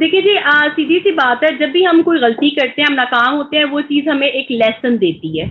دیکھیے جی سیدھی سی بات ہے, جب بھی ہم کوئی غلطی کرتے ہیں, ہم ناکام ہوتے ہیں, وہ چیز ہمیں ایک لیسن دیتی ہے,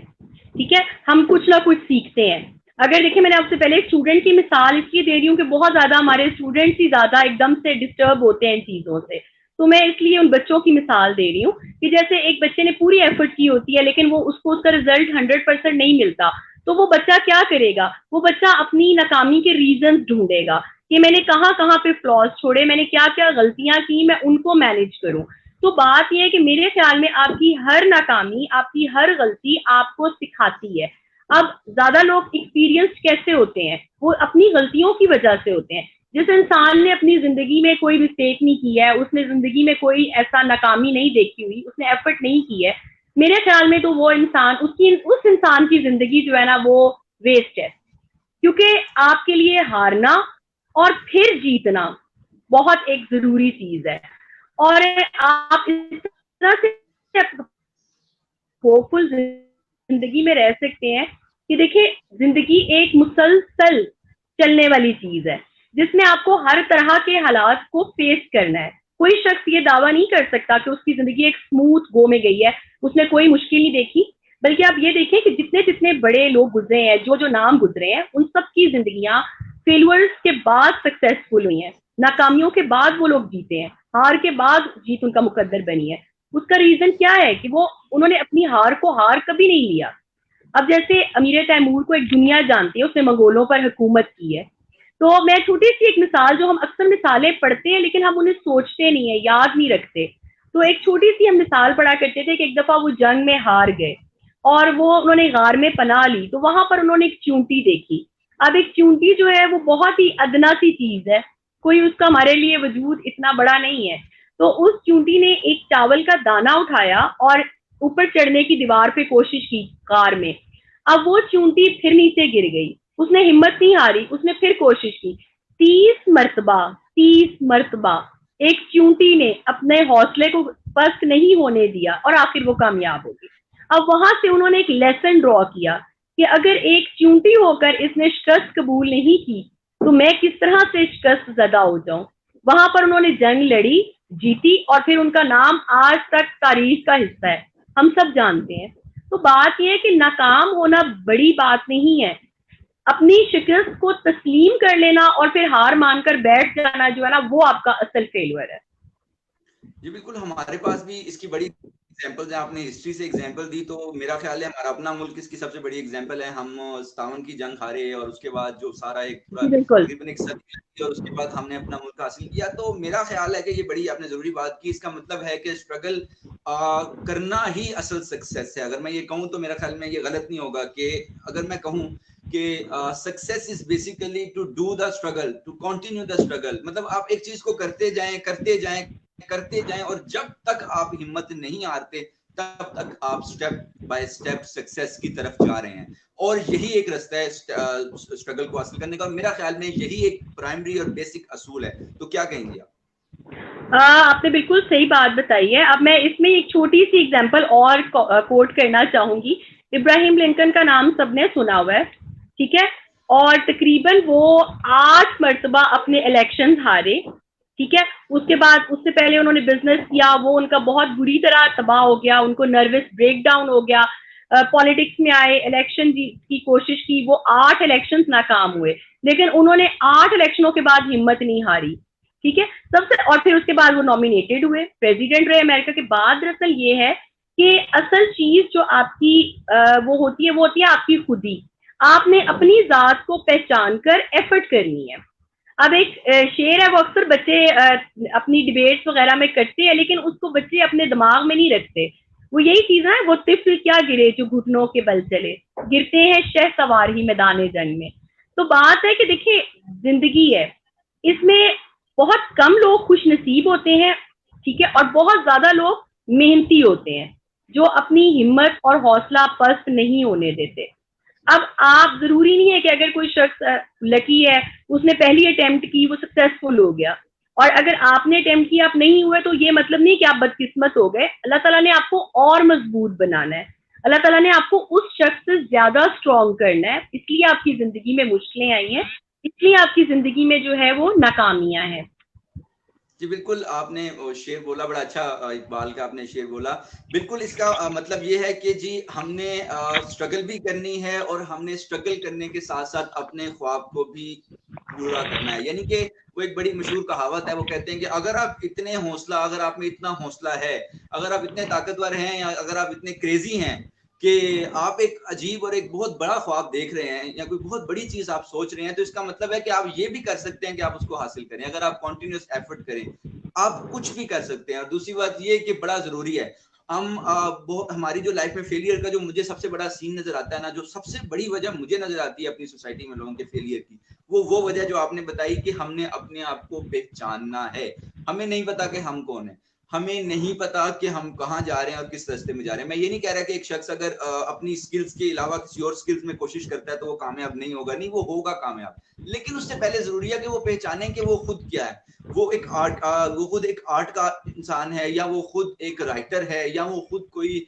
ٹھیک ہے, ہم کچھ نہ کچھ سیکھتے ہیں. اگر دیکھیں میں نے آپ سے پہلے ایک اسٹوڈنٹ کی مثال اس لیے دے رہی ہوں کہ بہت زیادہ ہمارے اسٹوڈنٹس ہی زیادہ ایک دم سے ڈسٹرب ہوتے ہیں ان چیزوں سے, تو میں اس لیے ان بچوں کی مثال دے رہی ہوں کہ جیسے ایک بچے نے پوری ایفرٹ کی ہوتی ہے لیکن وہ اس کو اس کا رزلٹ 100% نہیں ملتا, تو وہ بچہ کیا کرے گا, وہ بچہ اپنی ناکامی کے ریزنز ڈھونڈے گا کہ میں نے کہاں کہاں پہ فلاز چھوڑے, میں نے کیا کیا غلطیاں کی, میں ان کو مینیج کروں. تو بات یہ ہے کہ میرے خیال میں آپ کی ہر ناکامی, آپ کی ہر غلطی آپ کو سکھاتی ہے. اب زیادہ لوگ ایکسپیرینس کیسے ہوتے ہیں, وہ اپنی غلطیوں کی وجہ سے ہوتے ہیں. جس انسان نے اپنی زندگی میں کوئی مسٹیک نہیں کی ہے, اس نے زندگی میں کوئی ایسا ناکامی نہیں دیکھی ہوئی, اس نے ایفرٹ نہیں کی ہے, میرے خیال میں تو وہ انسان اس انسان کی زندگی جو ہے نا وہ ویسٹ ہے. کیونکہ آپ کے لیے ہارنا اور پھر جیتنا بہت ایک ضروری چیز ہے, اور آپ اس طرح سے ہوپفل زندگی میں رہ سکتے ہیں کہ دیکھیں زندگی ایک مسلسل چلنے والی چیز ہے جس میں آپ کو ہر طرح کے حالات کو فیس کرنا ہے. کوئی شخص یہ دعویٰ نہیں کر سکتا کہ اس کی زندگی ایک اسموتھ گو میں گئی ہے, اس نے کوئی مشکل نہیں دیکھی, بلکہ آپ یہ دیکھیں کہ جتنے جتنے بڑے لوگ گزرے ہیں, جو نام گزرے ہیں, ان سب کی زندگیاں فیلورز کے بعد سکسیسفل ہوئی ہیں, ناکامیوں کے بعد وہ لوگ جیتے ہیں, ہار کے بعد جیت ان کا مقدر بنی ہے. اس کا ریزن کیا ہے کہ انہوں نے اپنی ہار کو ہار کبھی نہیں لیا. اب جیسے امیر تیمور کو ایک دنیا جانتی ہے, اس نے منگولوں پر حکومت کی ہے, تو میں چھوٹی سی ایک مثال, جو ہم اکثر مثالیں پڑھتے ہیں لیکن ہم انہیں سوچتے نہیں ہیں, یاد نہیں رکھتے, تو ایک چھوٹی سی ہم مثال پڑھا کرتے تھے کہ ایک دفعہ وہ جنگ میں ہار گئے اور انہوں نے غار میں پناہ لی, تو وہاں پر انہوں نے ایک چونٹی دیکھی. اب ایک چونٹی جو ہے وہ بہت ہی ادنا سی چیز ہے, کوئی اس کا ہمارے لیے وجود اتنا بڑا نہیں ہے, تو اس چونٹی نے ایک چاول کا دانہ اٹھایا اور اوپر چڑھنے کی دیوار پہ کوشش کی غار میں. اب وہ چونٹی پھر نیچے گر گئی, اس نے ہمت نہیں ہاری, اس نے پھر کوشش کی, 30 مرتبہ ایک چونٹی نے اپنے حوصلے کو پست نہیں ہونے دیا اور آخر وہ کامیاب ہو گئی. اب وہاں سے انہوں نے ایک لیسن ڈرا کیا کہ اگر ایک چونٹی ہو کر اس نے شکست قبول نہیں کی تو میں کس طرح سے شکست زدہ ہو جاؤں. وہاں پر انہوں نے جنگ لڑی, جیتی, اور پھر ان کا نام آج تک تاریخ کا حصہ ہے, ہم سب جانتے ہیں. تو بات یہ ہے کہ ناکام ہونا بڑی بات نہیں ہے, اپنی شکست کو تسلیم کر لینا اور پھر ہار مان کر بیٹھ جانا جو ہے نا وہ آپ کا اصل فیلور ہے. جی بالکل, ہمارے پاس بھی اس کی بڑی ایگزامپل ہے. آپ نے ہسٹری سے ایگزامپل دی, تو میرا خیال ہے ہمارا اپنا ملک اس کی سب سے بڑی ایگزامپل ہے. ہم 57 کی جنگ ہارے اور اس کے بعد جو سارا ایک پورا بالکل تقریباً ایک صدی لگی اور اس کے بعد ہم نے اپنا ملک حاصل کیا. تو میرا خیال ہے کہ یہ بڑی آپ نے ضروری بات کی. اس کا مطلب ہے کہ اسٹرگل کرنا ہی اصل سکسیس ہے. اگر میں یہ کہوں تو میرا خیال میں یہ غلط نہیں ہوگا کہ اگر میں کہوں کہ success is basically to do the struggle, to continue the struggle. مطلب آپ ایک چیز کو کرتے جائیں اور جب تک آپ ہمت نہیں ہارتے تب تک آپ سٹیپ بائی سٹیپ سکسیس کی طرف جا رہے ہیں, اور یہی ایک رستہ ہے اسٹرگل کو حاصل کرنے کا, اور میرا خیال میں یہی ایک پرائمری اور بیسک اصول ہے. تو کیا کہیں گے آپ؟ آپ نے بالکل صحیح بات بتائی ہے. اب میں اس میں ایک چھوٹی سی ایگزامپل اور کوٹ کرنا چاہوں گی. ابراہیم لنکن کا نام سب نے سنا ہوا ہے, ٹھیک ہے, اور تقریباً وہ 8 مرتبہ اپنے الیکشن ہارے, ٹھیک ہے. اس کے بعد اس سے پہلے انہوں نے بزنس کیا, وہ ان کا بہت بری طرح تباہ ہو گیا, ان کو نروس بریک ڈاؤن ہو گیا, پالیٹکس میں آئے, الیکشن کی کوشش کی, وہ 8 الیکشن ناکام ہوئے, لیکن انہوں نے 8 الیکشنوں کے بعد ہمت نہیں ہاری, ٹھیک ہے. سب سے, اور پھر اس کے بعد وہ نامینیٹڈ ہوئے, پریزیڈنٹ رہے امریکہ کے بعد. دراصل یہ ہے کہ اصل چیز جو آپ کی وہ ہوتی ہے آپ کی خودی. آپ نے اپنی ذات کو پہچان کر ایفرٹ کرنی ہے. اب ایک شعر ہے, وہ اکثر بچے اپنی ڈیبیٹس وغیرہ میں کرتے ہیں, لیکن اس کو بچے اپنے دماغ میں نہیں رکھتے. وہ یہی چیز ہے, وہ طفل کیا گرے جو گھٹنوں کے بل چلے, گرتے ہیں شہ سوار ہی میدان جنگ میں. تو بات ہے کہ دیکھیں زندگی ہے, اس میں بہت کم لوگ خوش نصیب ہوتے ہیں, ٹھیک ہے, اور بہت زیادہ لوگ محنتی ہوتے ہیں جو اپنی ہمت اور حوصلہ پست نہیں ہونے دیتے. اب آپ ضروری نہیں ہے کہ اگر کوئی شخص لکی ہے, اس نے پہلی اٹیمپٹ کی, وہ سکسیسفل ہو گیا, اور اگر آپ نے اٹیمپٹ کیا آپ نہیں ہوئے تو یہ مطلب نہیں کہ آپ بدقسمت ہو گئے. اللہ تعالیٰ نے آپ کو اور مضبوط بنانا ہے, اللہ تعالیٰ نے آپ کو اس شخص سے زیادہ اسٹرانگ کرنا ہے. اس لیے آپ کی زندگی میں مشکلیں آئی ہیں, اس لیے آپ کی زندگی میں جو ہے وہ ناکامیاں ہیں. جی بالکل، آپ نے شعر بولا، بڑا اچھا اقبال کا آپ نے شعر بولا. بالکل اس کا مطلب یہ ہے کہ جی ہم نے اسٹرگل بھی کرنی ہے، اور ہم نے اسٹرگل کرنے کے ساتھ ساتھ اپنے خواب کو بھی پورا کرنا ہے. یعنی کہ وہ ایک بڑی مشہور کہاوت ہے، وہ کہتے ہیں کہ اگر آپ اتنے حوصلہ، اگر آپ میں اتنا حوصلہ ہے، اگر آپ اتنے طاقتور ہیں، یا اگر آپ اتنے کریزی ہیں کہ آپ ایک عجیب اور ایک بہت بڑا خواب دیکھ رہے ہیں، یا کوئی بہت بڑی چیز آپ سوچ رہے ہیں، تو اس کا مطلب ہے کہ آپ یہ بھی کر سکتے ہیں کہ آپ اس کو حاصل کریں. اگر آپ کنٹینیوس ایفرٹ کریں، آپ کچھ بھی کر سکتے ہیں. اور دوسری بات یہ کہ بڑا ضروری ہے، ہم ہماری جو لائف میں فیلئر کا جو مجھے سب سے بڑا سین نظر آتا ہے نا، جو سب سے بڑی وجہ مجھے نظر آتی ہے اپنی سوسائٹی میں لوگوں کے فیلئر کی، وہ وجہ جو آپ نے بتائی کہ ہم نے اپنے آپ کو پہچاننا ہے. ہمیں نہیں پتا کہ ہم کون ہیں، ہمیں نہیں پتا کہ ہم کہاں جا رہے ہیں اور کس راستے میں جا رہے ہیں. میں یہ نہیں کہہ رہا کہ ایک شخص اگر اپنی سکلز کے علاوہ کسی اور سکلز میں کوشش کرتا ہے تو وہ کامیاب نہیں ہوگا. نہیں، وہ ہوگا کامیاب، لیکن اس سے پہلے ضروری ہے کہ وہ پہچانیں کہ وہ خود کیا ہے. وہ خود ایک آرٹ کا انسان ہے، یا وہ خود ایک رائٹر ہے، یا وہ خود کوئی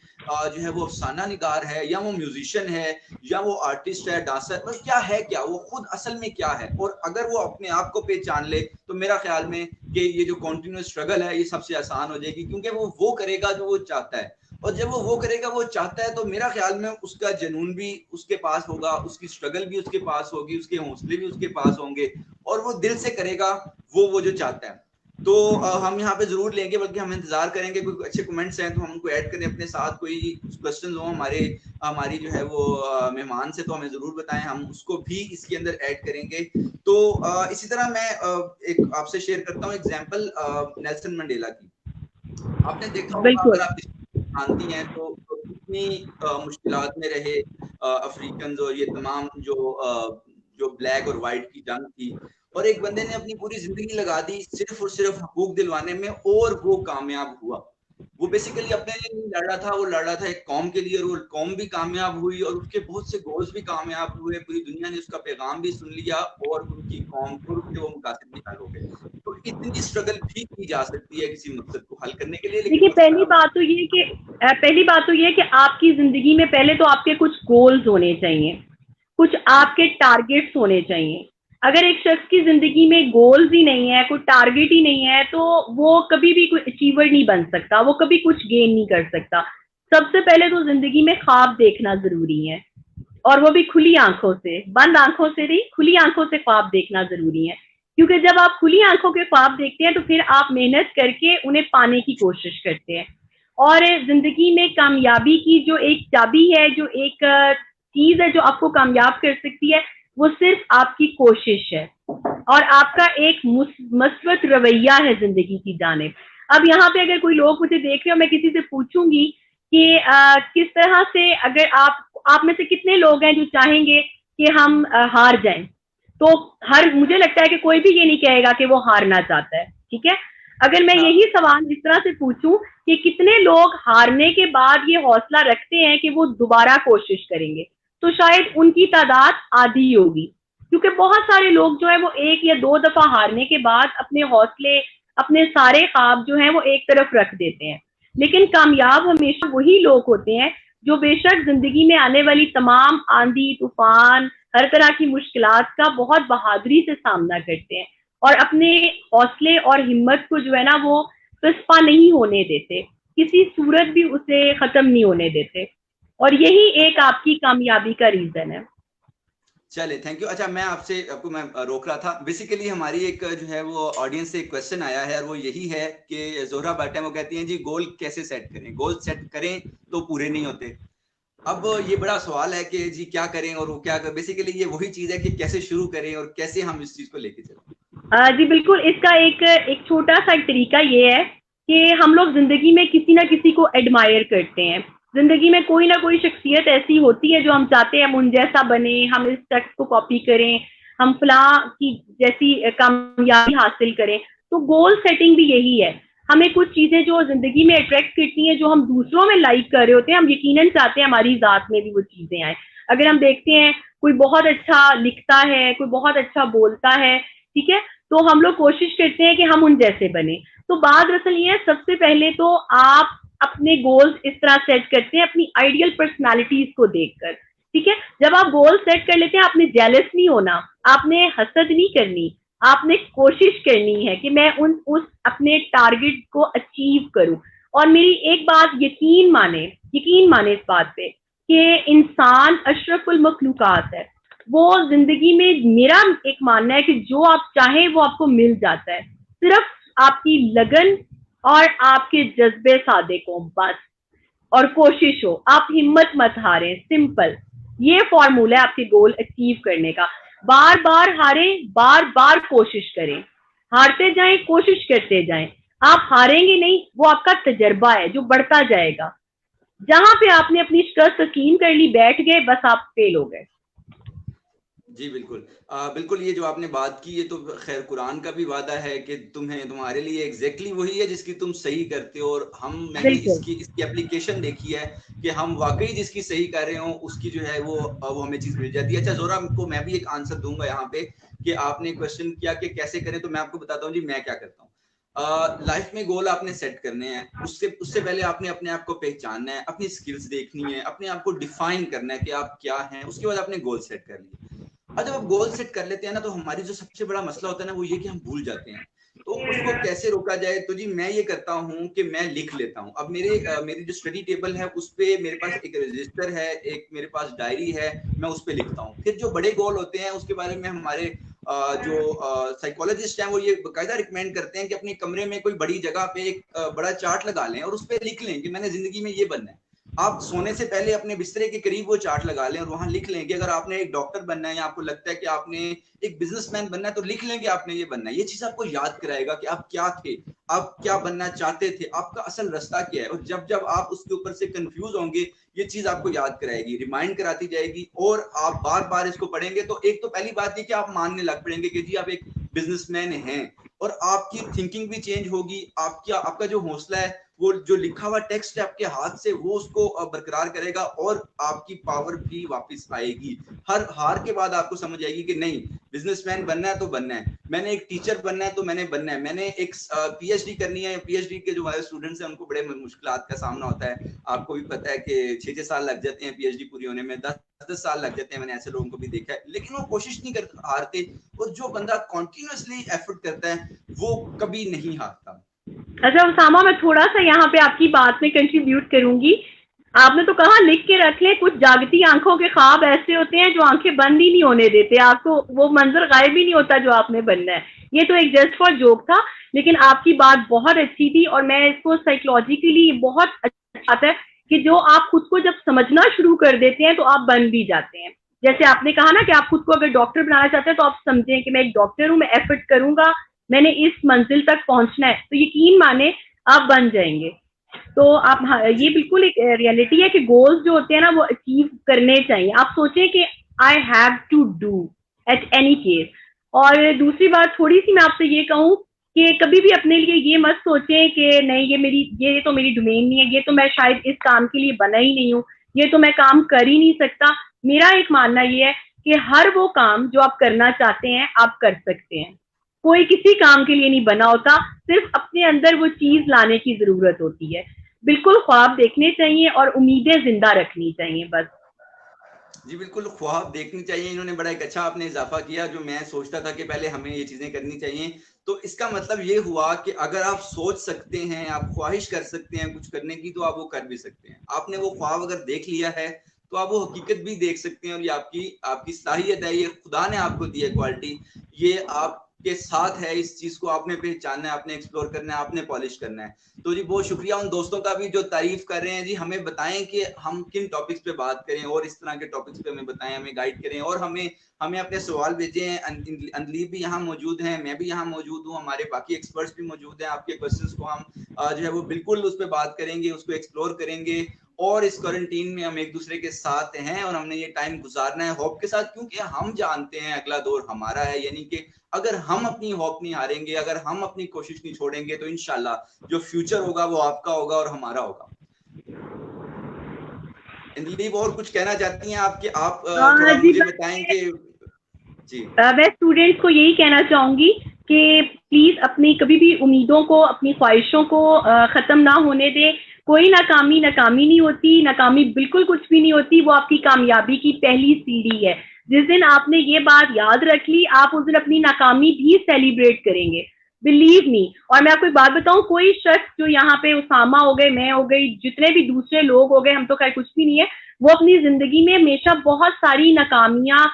جو ہے وہ افسانہ نگار ہے، یا وہ میوزیشین ہے، یا وہ آرٹسٹ ہے، ڈانسر، بس کیا ہے، کیا وہ خود اصل میں کیا ہے. اور اگر وہ اپنے آپ کو پہچان لے تو میرا خیال میں کہ یہ جو کنٹینیوس اسٹرگل ہے یہ سب سے آسان ہو جائے گی، کیونکہ وہ کرے گا جو وہ چاہتا ہے. اور جب وہ کرے گا وہ چاہتا ہے، تو میرا خیال میں اس کا جنون بھی اس کے پاس ہوگا، اس کی اسٹرگل بھی اس کے پاس ہوگی، اس کے حوصلے بھی اس کے پاس ہوں گے، اور وہ دل سے کرے گا وہ جو چاہتا ہے. تو ہم یہاں پہ ضرور لیں گے، بلکہ ہم انتظار کریں گے کوئی اچھے کمنٹس ہیں تو ہم ان کو ایڈ کریں اپنے ساتھ. کوئی کوشچنز ہوں ہماری جو ہے وہ مہمان سے، تو ہمیں ضرور بتائیں، ہم اس کو بھی اس کے اندر ایڈ کریں گے. تو اسی طرح میں ایک آپ سے شیئر کرتا ہوں ایگزامپل نیلسن منڈیلا کی. آپ نے دیکھا ہوگا، بالکل. اگر آپ جانتی ہیں تو کتنی مشکلات میں رہے افریقنز، اور یہ تمام جو بلیک اور وائٹ کی جنگ تھی، اور ایک بندے نے اپنی پوری زندگی لگا دی صرف اور صرف حقوق دلوانے میں، اور وہ کامیاب ہوا. وہ بیسیکلی اپنے لیے نہیں لڑ رہا تھا، وہ لڑ رہا تھا ایک قوم کے لیے، اور وہ قوم بھی کامیاب ہوئی، اور اس کے بہت سے گولز بھی کامیاب ہوئے. پوری دنیا نے اس کا پیغام بھی سن لیا، اور ان کی قوم کو سے وہ مقاصد بھی حل ہو گئے. تو اتنی اسٹرگل بھی کی جا سکتی ہے کسی مقصد کو حل کرنے کے لیے، لیکن دیکھیے، وقت خراب ہوتا پہلی بات تو یہ کہ آپ کی زندگی میں پہلے تو آپ کے کچھ گولز ہونے چاہیے، کچھ ہے. آپ کے ٹارگیٹس ہونے چاہیے. اگر ایک شخص کی زندگی میں گولز ہی نہیں ہے، کوئی ٹارگیٹ ہی نہیں ہے، تو وہ کبھی بھی کوئی اچیور نہیں بن سکتا، وہ کبھی کچھ گین نہیں کر سکتا. سب سے پہلے تو زندگی میں خواب دیکھنا ضروری ہے، اور وہ بھی کھلی آنکھوں سے، بند آنکھوں سے نہیں، کھلی آنکھوں سے خواب دیکھنا ضروری ہے. کیونکہ جب آپ کھلی آنکھوں کے خواب دیکھتے ہیں تو پھر آپ محنت کر کے انہیں پانے کی کوشش کرتے ہیں. اور زندگی میں کامیابی کی جو ایک چابی ہے، جو ایک چیز ہے جو آپ کو کامیاب کر سکتی ہے، وہ صرف آپ کی کوشش ہے اور آپ کا ایک مثبت رویہ ہے زندگی کی جانب. اب یہاں پہ اگر کوئی لوگ مجھے دیکھ رہے ہو، میں کسی سے پوچھوں گی کہ کس طرح سے، اگر آپ میں سے کتنے لوگ ہیں جو چاہیں گے کہ ہم ہار جائیں، تو مجھے لگتا ہے کہ کوئی بھی یہ نہیں کہے گا کہ وہ ہارنا چاہتا ہے. ٹھیک ہے، اگر میں اچھا. یہی سوال اس طرح سے پوچھوں کہ کتنے لوگ ہارنے کے بعد یہ حوصلہ رکھتے ہیں کہ وہ دوبارہ کوشش کریں گے، تو شاید ان کی تعداد آدھی ہوگی. کیونکہ بہت سارے لوگ جو ہے وہ ایک یا دو دفعہ ہارنے کے بعد اپنے حوصلے، اپنے سارے خواب جو ہیں وہ ایک طرف رکھ دیتے ہیں. لیکن کامیاب ہمیشہ وہی لوگ ہوتے ہیں جو بے شک زندگی میں آنے والی تمام آندھی طوفان، ہر طرح کی مشکلات کا بہت بہادری سے سامنا کرتے ہیں، اور اپنے حوصلے اور ہمت کو جو ہے نا وہ پسپا نہیں ہونے دیتے، کسی صورت بھی اسے ختم نہیں ہونے دیتے. اور یہی ایک آپ کی کامیابی کا ریزن ہے. چلے، تھینک یو. اچھا، میں آپ کو میں روک رہا تھا. بیسیکلی ہماری ایک جو ہے وہ آڈینس سے ایک کوشچن آیا ہے، اور وہ یہی ہے کہ زہرا بٹ وہ کہتی ہیں جی گول کیسے سیٹ کریں، گول سیٹ کریں تو پورے نہیں ہوتے. اب یہ بڑا سوال ہے کہ جی کیا کریں اور وہ کیا کریں. بیسیکلی یہ وہی چیز ہے کہ کیسے شروع کریں اور کیسے ہم اس چیز کو لے کے چلیں. جی بالکل، اس کا ایک چھوٹا سا طریقہ یہ ہے کہ ہم لوگ زندگی میں کسی نہ کسی کو ایڈمائر کرتے ہیں. زندگی میں کوئی نہ کوئی شخصیت ایسی ہوتی ہے جو ہم چاہتے ہیں ہم ان جیسا بنے، ہم اس شخص کو کاپی کریں، ہم فلاں کی جیسی کامیابی حاصل کریں. تو گول سیٹنگ بھی یہی ہے. ہمیں کچھ چیزیں جو زندگی میں اٹریکٹ کرتی ہیں، جو ہم دوسروں میں لائک کر رہے ہوتے ہیں، ہم یقیناً چاہتے ہیں ہماری ذات میں بھی وہ چیزیں آئیں. اگر ہم دیکھتے ہیں کوئی بہت اچھا لکھتا ہے، کوئی بہت اچھا بولتا ہے، ٹھیک ہے، تو ہم لوگ کوشش کرتے ہیں کہ ہم ان جیسے بنے. تو بات اصل یہ ہے، سب سے پہلے تو آپ اپنے گولز اس طرح سیٹ کرتے ہیں اپنی آئیڈیل پرسنالٹیز کو دیکھ کر. ٹھیک ہے، جب آپ گول سیٹ کر لیتے ہیں، آپ نے جیلس نہیں ہونا، آپ نے حسد نہیں کرنی، آپ نے کوشش کرنی ہے کہ میں اس اپنے ٹارگٹ کو اچیو کروں. اور میری ایک بات یقین مانے اس بات پہ کہ انسان اشرف المخلوقات ہے. وہ زندگی میں میرا ایک ماننا ہے کہ جو آپ چاہیں وہ آپ کو مل جاتا ہے, صرف آپ کی لگن اور آپ کے جذبے صادق ہوں بس, اور کوشش ہو. آپ ہمت مت ہاریں, سمپل یہ فارمولا ہے آپ کے گول اچیو کرنے کا. بار بار ہاریں, بار بار کوشش کریں, ہارتے جائیں, کوشش کرتے جائیں. آپ ہاریں گے نہیں, وہ آپ کا تجربہ ہے جو بڑھتا جائے گا. جہاں پہ آپ نے اپنی شکست تسلیم کر لی, بیٹھ گئے, بس آپ فیل ہو گئے. جی بالکل بالکل, یہ جو آپ نے بات کی یہ تو خیر قرآن کا بھی وعدہ ہے کہ تمہارے لیے ایگزیکٹلی وہی ہے جس کی تم صحیح کرتے ہو. اور میں نے اس بالکل کی اپلیکیشن دیکھی ہے کہ ہم واقعی جس کی صحیح کر رہے ہوں اس کی جو ہے وہ ہمیں چیز مل جاتی ہے. اچھا زہرا کو میں بھی ایک آنسر دوں گا یہاں پہ کہ آپ نے کوشچن کیا کہ کیسے کریں, تو میں آپ کو بتاتا ہوں جی میں کیا کرتا ہوں. لائف میں گول آپ نے سیٹ کرنے ہیں, اس سے پہلے آپ نے اپنے آپ کو پہچاننا ہے, اپنی اسکلز دیکھنی ہے, اپنے آپ کو ڈیفائن کرنا ہے کہ آپ کیا ہیں. اس کے بعد آپ نے گول سیٹ کر لیے. اور جب آپ گول سیٹ کر لیتے ہیں نا تو ہماری جو سب سے بڑا مسئلہ ہوتا ہے نا وہ یہ کہ ہم بھول جاتے ہیں. تو اس کو کیسے روکا جائے, تو جی میں یہ کرتا ہوں کہ میں لکھ لیتا ہوں. اب میری جو اسٹڈی ٹیبل ہے اس پہ میرے پاس ایک رجسٹر ہے, ایک میرے پاس ڈائری ہے, میں اس پہ لکھتا ہوں. پھر جو بڑے گول ہوتے ہیں اس کے بارے میں ہمارے جو سائیکولوجسٹ ہیں وہ یہ باقاعدہ ریکمینڈ کرتے ہیں کہ اپنے کمرے میں کوئی بڑی جگہ پہ ایک بڑا چارٹ لگا لیں اور اس پہ لکھ لیں کہ میں نے زندگی میں یہ بننا ہے. آپ سونے سے پہلے اپنے بسترے کے قریب وہ چارٹ لگا لیں اور وہاں لکھ لیں کہ اگر آپ نے ایک ڈاکٹر بننا ہے یا آپ کو لگتا ہے کہ آپ نے ایک بزنس مین بننا ہے تو لکھ لیں کہ آپ نے یہ بننا ہے. یہ چیز آپ کو یاد کرائے گا کہ آپ کیا تھے, آپ کیا بننا چاہتے تھے, آپ کا اصل راستہ کیا ہے. اور جب آپ اس کے اوپر سے کنفیوز ہوں گے یہ چیز آپ کو یاد کرائے گی, ریمائنڈ کراتی جائے گی, اور آپ بار بار اس کو پڑھیں گے. تو ایک تو پہلی بات یہ کہ آپ ماننے لگ پڑیں گے کہ جی آپ ایک بزنس مین ہیں, اور آپ کی تھنکنگ بھی چینج ہوگی. آپ کا جو حوصلہ ہے وہ جو لکھا ہوا ٹیکسٹ ہے آپ کے ہاتھ سے وہ اس کو برقرار کرے گا, اور آپ کی پاور بھی واپس آئے گی. ہر ہار کے بعد آپ کو سمجھ آئے گی کہ نہیں, بزنس مین بننا ہے تو بننا ہے, میں نے ایک ٹیچر بننا ہے تو میں نے بننا ہے, میں نے ایک پی ایچ ڈی کرنی ہے. پی ایچ ڈی کے جو ہمارے اسٹوڈنٹس ہیں ان کو بڑے مشکلات کا سامنا ہوتا ہے. آپ کو بھی پتا ہے کہ 6 سال لگ جاتے ہیں پی ایچ ڈی پوری ہونے میں, 10 سال لگ جاتے ہیں. میں نے ایسے لوگوں کو بھی دیکھا ہے, لیکن وہ کوشش نہیں کرتے, ہارتے. اور جو بندہ کنٹینیوسلی ایفرٹ کرتا ہے وہ کبھی نہیں ہارتا. اچھا اسامہ, میں تھوڑا سا یہاں پہ آپ کی بات میں کنٹریبیوٹ کروں گی. آپ نے تو کہا لکھ کے رکھ لیں, کچھ جاگتی آنکھوں کے خواب ایسے ہوتے ہیں جو آنکھیں بند ہی نہیں ہونے دیتے, آپ کو وہ منظر غائب ہی نہیں ہوتا جو آپ نے بننا ہے. یہ تو ایک جسٹ فار جوک تھا, لیکن آپ کی بات بہت اچھی تھی, اور میں اس کو سائیکولوجیکلی بہت اچھا آتا ہے کہ جو آپ خود کو جب سمجھنا شروع کر دیتے ہیں تو آپ بن بھی جاتے ہیں. جیسے آپ نے کہا نا کہ آپ خود کو اگر ڈاکٹر بنانا چاہتے ہیں تو آپ سمجھیں کہ میں ایک ڈاکٹر ہوں, میں ایفرٹ کروں گا, میں نے اس منزل تک پہنچنا ہے, تو یقین مانے آپ بن جائیں گے. تو آپ یہ بالکل ایک ریئلٹی ہے کہ گولز جو ہوتے ہیں نا وہ اچیو کرنے چاہیے. آپ سوچیں کہ I have to do at any case. اور دوسری بات تھوڑی سی میں آپ سے یہ کہوں کہ کبھی بھی اپنے لیے یہ مت سوچیں کہ نہیں یہ تو میری ڈومین نہیں ہے, یہ تو میں شاید اس کام کے لیے بنا ہی نہیں ہوں, یہ تو میں کام کر ہی نہیں سکتا. میرا ایک ماننا یہ ہے کہ ہر وہ کام جو آپ کرنا چاہتے ہیں آپ کر سکتے ہیں. کوئی کسی کام کے لیے نہیں بنا ہوتا, صرف اپنے اندر وہ چیز لانے کی ضرورت ہوتی ہے. بالکل خواب دیکھنے چاہیے اور امیدیں زندہ رکھنی چاہیے بس. جی بالکل, خواب دیکھنی چاہیے. انہوں نے بڑا ایک اچھا آپ نے اضافہ کیا, جو میں سوچتا تھا کہ پہلے ہمیں یہ چیزیں کرنی چاہیے. تو اس کا مطلب یہ ہوا کہ اگر آپ سوچ سکتے ہیں, آپ خواہش کر سکتے ہیں کچھ کرنے کی, تو آپ وہ کر بھی سکتے ہیں. آپ نے وہ خواب اگر دیکھ لیا ہے تو آپ وہ حقیقت بھی دیکھ سکتے ہیں, اور یہ آپ کی صلاحیت ہے, یہ خدا نے آپ کو دی ہے کوالٹی, یہ آپ کے ساتھ ہے. اس چیز کو آپ نے پہچاننا ہے, آپ نے ایکسپلور کرنا ہے, آپ نے پالش کرنا ہے. تو جی بہت شکریہ ان دوستوں کا بھی جو تعریف کر رہے ہیں. جی ہمیں بتائیں کہ ہم کن ٹاپکس پہ بات کریں, اور اس طرح کے ٹاپکس پہ ہمیں بتائیں, ہمیں گائیڈ کریں, اور ہمیں اپنے سوال بھیجیں. اندلیب بھی یہاں موجود ہیں, میں بھی یہاں موجود ہوں, ہمارے باقی ایکسپرٹس بھی موجود ہیں. آپ کے کوسچنس کو ہم جو ہے وہ بالکل اس پہ بات کریں گے, اس کو ایکسپلور کریں گے. اور اس کوارنٹین میں ہم ایک دوسرے کے ساتھ ہیں, اور ہم نے یہ ٹائم گزارنا ہے ہوپ کے ساتھ, کیونکہ ہم جانتے ہیں اگلا دور ہمارا ہے. یعنی کہ اگر ہم اپنی ہوپ نہیں ہاریں گے, اگر ہم اپنی کوشش نہیں چھوڑیں گے, تو انشاءاللہ جو فیوچر ہوگا وہ آپ کا ہوگا اور ہمارا ہوگا. اندلیب اور کچھ کہنا چاہتی ہیں آپ, کہ آپ تھوڑا جی مجھے بتائیں کہ جی. میں اسٹوڈینٹس کو یہی کہنا چاہوں گی کہ پلیز اپنی کبھی بھی امیدوں کو, اپنی خواہشوں کو ختم نہ ہونے دیں. کوئی ناکامی نہیں ہوتی, ناکامی بالکل کچھ بھی نہیں ہوتی, وہ آپ کی کامیابی کی پہلی سیڑھی ہے. جس دن آپ نے یہ بات یاد رکھ لی, آپ اس دن اپنی ناکامی بھی سیلیبریٹ کریں گے, بلیو می. اور میں آپ کو ایک بات بتاؤں, کوئی شخص جو یہاں پہ اسامہ ہو گئے, میں ہو گئی, جتنے بھی دوسرے لوگ ہو گئے, ہم تو خیر کچھ بھی نہیں ہے, وہ اپنی زندگی میں ہمیشہ بہت ساری ناکامیاں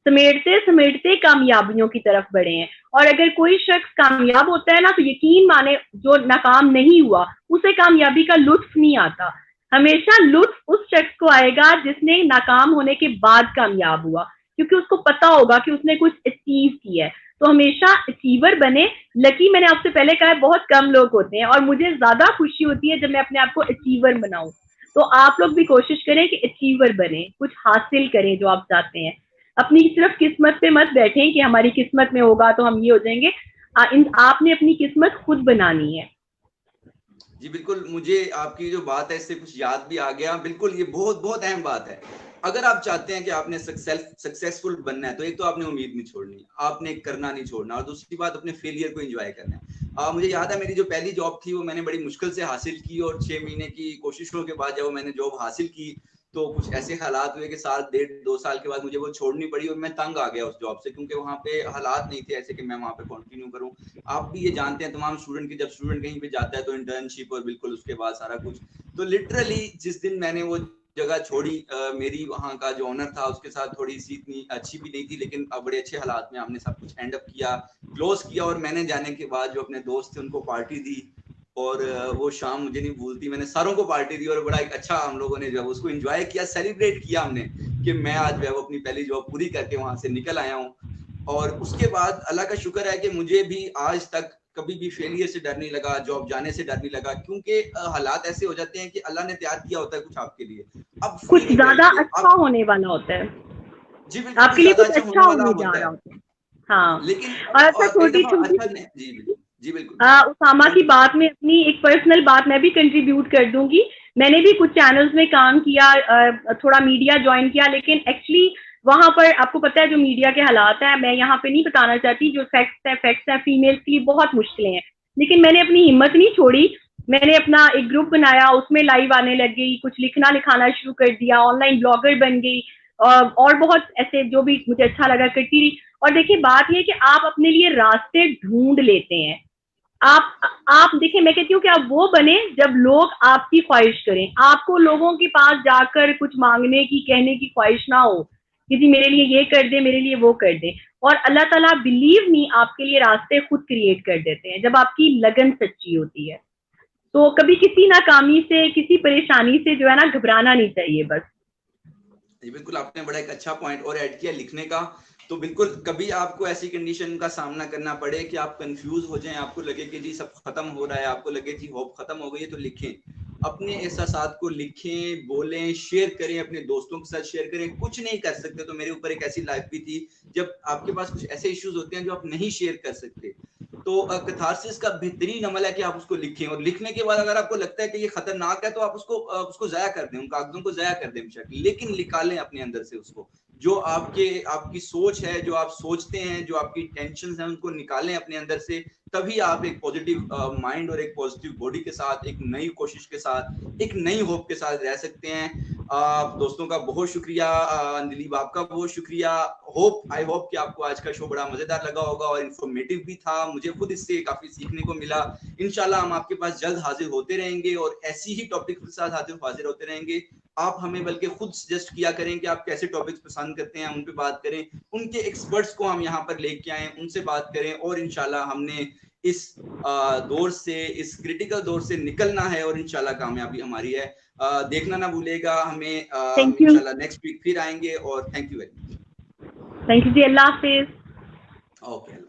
سمیٹتے سمیٹتے کامیابیوں کی طرف بڑھے ہیں. اور اگر کوئی شخص کامیاب ہوتا ہے نا, تو یقین مانے جو ناکام نہیں ہوا اسے کامیابی کا لطف نہیں آتا. ہمیشہ لطف اس شخص کو آئے گا جس نے ناکام ہونے کے بعد کامیاب ہوا, کیونکہ اس کو پتا ہوگا کہ اس نے کچھ اچیو کیا ہے. تو ہمیشہ اچیور بنے. لکی, میں نے آپ سے پہلے کہا ہے, بہت کم لوگ ہوتے ہیں, اور مجھے زیادہ خوشی ہوتی ہے جب میں اپنے آپ کو اچیور بناؤں. تو آپ لوگ بھی کوشش کریں کہ اچیور بنیں, کچھ حاصل کریں جو آپ چاہتے ہیں. اپنی صرف قسمت پہ مت بیٹھیں کہ ہماری قسمت میں ہوگا تو ہم یہ ہو جائیں گے. آپ نے اپنی قسمت خود بنانی ہے. جی بالکل, مجھے آپ کی جو بات ہے اس سے کچھ یاد بھی آ گیا. بالکل, یہ بہت بہت اہم بات ہے. اگر آپ چاہتے ہیں کہ آپ نے سکسیسفل بننا ہے, تو ایک تو آپ نے امید نہیں چھوڑنی, آپ نے کرنا نہیں چھوڑنا, اور دوسری بات اپنے فیلئر کو انجوائے کرنا ہے. مجھے یاد ہے میری جو پہلی جاب تھی وہ میں نے بڑی مشکل سے حاصل کی, اور 6 مہینے کی کوششوں کے بعد جب میں نے جاب حاصل کی تو کچھ ایسے حالات ہوئے کہ سال 1.5-2 سال کے بعد مجھے وہ چھوڑنی پڑی, اور میں تنگ آ گیا اس جاب سے, کیونکہ وہاں پہ حالات نہیں تھے ایسے کہ میں وہاں پہ کنٹینیو کروں. آپ بھی یہ جانتے ہیں تمام اسٹوڈنٹ کی, جب اسٹوڈنٹ کہیں پہ جاتا ہے تو انٹرنشپ اور بالکل اس کے بعد سارا کچھ. تو لٹرلی جس دن میں نے وہ جگہ چھوڑی, میری وہاں کا جو آنر تھا اس کے ساتھ تھوڑی سی اتنی اچھی بھی نہیں تھی, لیکن بڑے اچھے حالات میں ہم نے سب کچھ اینڈ اپ کیا, کلوز کیا. اور میں نے جانے کے بعد جو اپنے دوست تھے ان کو پارٹی دی, اور وہ شام مجھے نہیں بھولتی, میں نے ساروں کو پارٹی دی, اور بڑا ایک اچھا ہم لوگوں نے جو اس کو انجوائے کیا, سیلیبریٹ کیا ہم نے, کہ میں آج جو اپنی پہلی جاب پوری کر کے وہاں سے نکل آیا ہوں. اور اس کے بعد اللہ کا شکر ہے کہ مجھے بھی آج تک کبھی بھی فیلئر سے ڈر نہیں لگا, جاب جانے سے ڈر نہیں لگا, کیونکہ حالات ایسے ہو جاتے ہیں کہ اللہ نے تیار کیا ہوتا ہے کچھ آپ کے لیے. اب فری کچھ نہیں زیادہ بیٹھتے اچھا آپ, ہونے والا ہوتا ہے, جی بالکل, آپ کچھ کے لیے زیادہ کچھ اچھا ہونے اچھا والا ہونے ہوتا جا ہے. رہا ہوتا ہے. ہاں, لیکن اور اچھا کئی چھوٹی دفعہ چھوٹی اچھا نہیں, جی بالکل, جی بالکل, اسامہ کی بات میں اپنی ایک پرسنل بات میں بھی کنٹریبیوٹ کر دوں گی. میں نے بھی کچھ چینلز میں کام کیا, تھوڑا میڈیا جوائن کیا, لیکن ایکچولی وہاں پر آپ کو پتا ہے جو میڈیا کے حالات ہیں, میں یہاں پہ نہیں بتانا چاہتی, جو فیکٹس ہیں فیمیلز کی بہت مشکلیں ہیں, لیکن میں نے اپنی ہمت نہیں چھوڑی. میں نے اپنا ایک گروپ بنایا, اس میں لائیو آنے لگ گئی, کچھ لکھنا لکھانا شروع کر دیا, آن لائن بلاگر بن گئی, اور بہت ایسے جو بھی مجھے اچھا لگا کرتی رہی. اور دیکھیے بات یہ کہ آپ اپنے لیے راستے ڈھونڈ لیتے ہیں. آپ دیکھیں, میں کہتی ہوں کہ آپ وہ بنے جب لوگ آپ کی خواہش کریں. آپ کو لوگوں کے پاس جا کر کچھ مانگنے کی, کہنے کی خواہش نہ ہو کہ جی میرے لیے یہ کر دے, میرے لیے وہ کر دے. اور اللہ تعالیٰ بلیو می آپ کے لیے راستے خود کریٹ کر دیتے ہیں جب آپ کی لگن سچی ہوتی ہے. تو کبھی کسی ناکامی سے, کسی پریشانی سے جو ہے نا گھبرانا نہیں چاہیے بس. جی بالکل, آپ نے بڑا ایک اچھا پوائنٹ اور ایڈ کیا لکھنے کا. تو بالکل کبھی آپ کو ایسی کنڈیشن کا سامنا کرنا پڑے کہ آپ کنفیوز ہو جائیں, آپ کو لگے کہ جی سب ختم ہو رہا ہے, آپ کو لگے جی ہوپ ختم ہو گئی ہے, تو لکھیں, اپنے احساسات کو لکھیں, بولیں, شیئر کریں, اپنے دوستوں کے ساتھ شیئر کریں. کچھ نہیں کر سکتے تو میرے اوپر ایک ایسی لائف بھی تھی جب آپ کے پاس کچھ ایسے ایشوز ہوتے ہیں جو آپ نہیں شیئر کر سکتے, تو کتھارسس کا بہترین عمل ہے کہ آپ اس کو لکھیں, اور لکھنے کے بعد اگر آپ کو لگتا ہے کہ یہ خطرناک ہے تو آپ اس کو ضائع کر دیں, ان کاغذوں کو ضائع کر دیں بے شک, لیکن نکالیں اپنے اندر سے اس کو, جو آپ کی سوچ ہے, جو آپ سوچتے ہیں, جو آپ کی ٹینشنز ہیں, ان کو نکالیں اپنے اندر سے. تبھی آپ ایک پازیٹیو مائنڈ اور ایک پازیٹیو باڈی کے ساتھ, ایک نئی کوشش کے ساتھ, ایک نئی ہوپ کے ساتھ رہ سکتے ہیں. دوستوں کا بہت شکریہ, دلیپ آپ کا بہت شکریہ. آئی ہوپ کہ آپ کو آج کا شو بڑا مزیدار لگا ہوگا اور انفارمیٹیو بھی تھا. مجھے خود اس سے کافی سیکھنے کو ملا. انشاءاللہ ہم آپ کے پاس جلد حاضر ہوتے رہیں گے, اور ایسی ہی ٹاپک کے ساتھ حاضر ہوتے رہیں گے. آپ ہمیں بلکہ خود سجیسٹ کیا کریں کہ آپ کیسے ٹاپکس پسند کرتے ہیں, ان پہ بات کریں, ان کے ایکسپرٹس کو ہم یہاں پر لے کے آئیں, ان سے بات کریں, اور انشاءاللہ ہم نے اس دور سے, اس کریٹیکل دور سے نکلنا ہے, اور انشاءاللہ کامیابی ہماری ہے. دیکھنا نہ بھولے گا ہمیں, تھینک یو, انشاءاللہ نیکسٹ ویک پھر آئیں گے, اور thank you very much. Thank you جی, اللہ حافظ. اوکے.